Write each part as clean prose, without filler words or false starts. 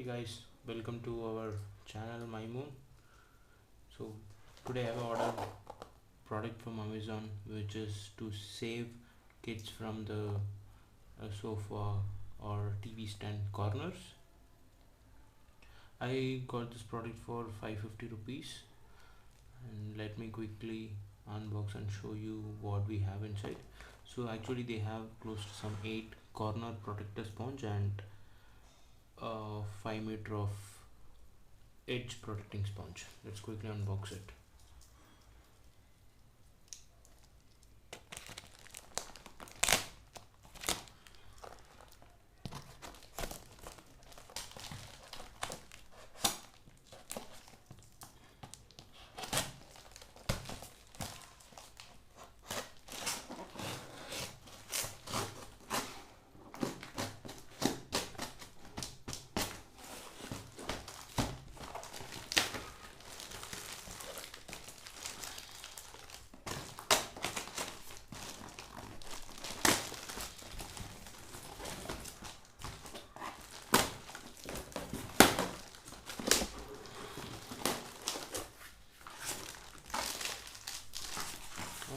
Hey guys, welcome to our channel My Moon. So today I have ordered product from Amazon, which is to save kids from the sofa or TV stand corners. I got this product for 550 rupees, and let me quickly unbox and show you what we have inside. So actually they have close to some 8 corner protector sponge and 5 meter of edge protecting sponge. Let's quickly unbox it.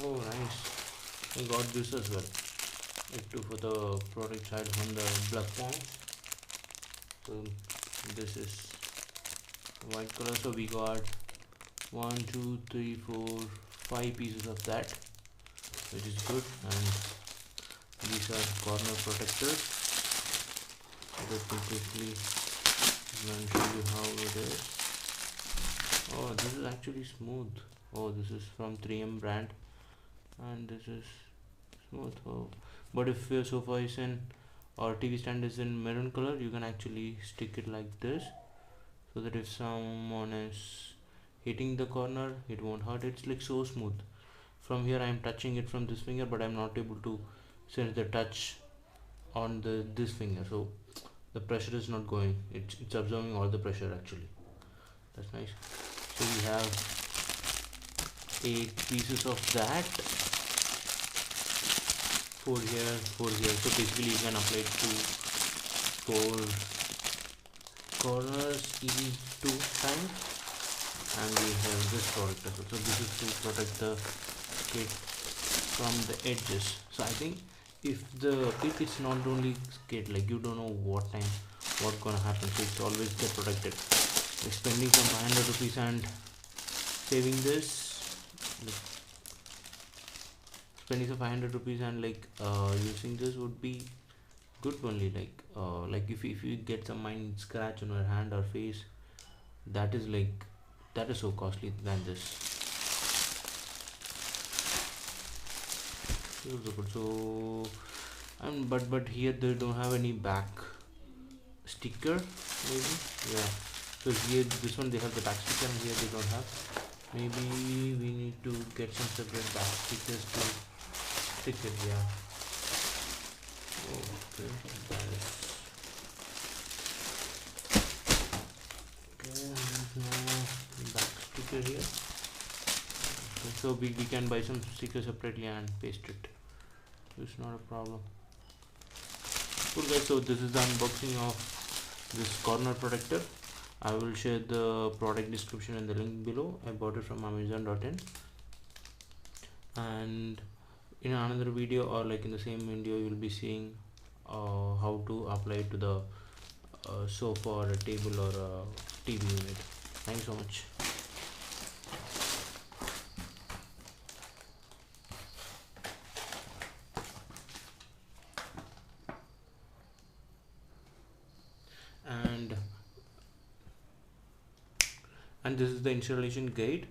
Oh nice, I got this as well. It too for the product side from the plug point. So this is white color, so we got 1 2 3 4 5 pieces of that, which is good. And these are corner protectors. Let me quickly show you how it is. Oh, this is actually smooth. Oh, this is from 3M brand, and this is smooth. Oh, but if your sofa is in or TV stand is in maroon color, you can actually stick it like this, so that if someone is hitting the corner, it won't hurt. It's like so smooth. From here I am touching it from this finger, but I'm not able to sense the touch on this finger, so the pressure is not going. It's absorbing all the pressure actually. That's nice. So we have 8 pieces of that, 4 here, 4 here. So basically you can apply it to 4 corners each 2 times. And we have this product as well. So this is to protect the kit from the edges. So I think if it's not only kit, like you don't know what gonna happen, so it's always get protected. Like spending some 500 rupees and saving this, like spending some 500 rupees and using this would be good only. Like if you get some minor scratch on your hand or face, that is so costly than this. So but here they don't have any back sticker, maybe. Yeah, so here this one they have the back sticker, and here they don't have. Maybe we need to get some separate back stickers to stick it. Yeah. Okay, there's no back sticker here. Okay, so we can buy some stickers separately and paste it. It's not a problem. Cool guys, so this is the unboxing of this corner protector. I will share the product description in the link below. I bought it from amazon.in, and in another video or like in the same video you'll be seeing how to apply it to the sofa or a table or a TV unit. Thanks so much. And this is the installation guide.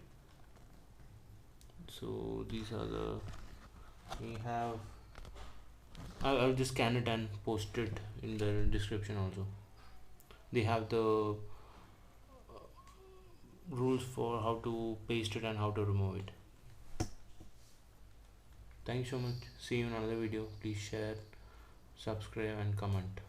So these are we have. I'll just scan it and post it in the description also. They have the rules for how to paste it and how to remove it. Thanks so much. See you in another video. Please share, subscribe and comment.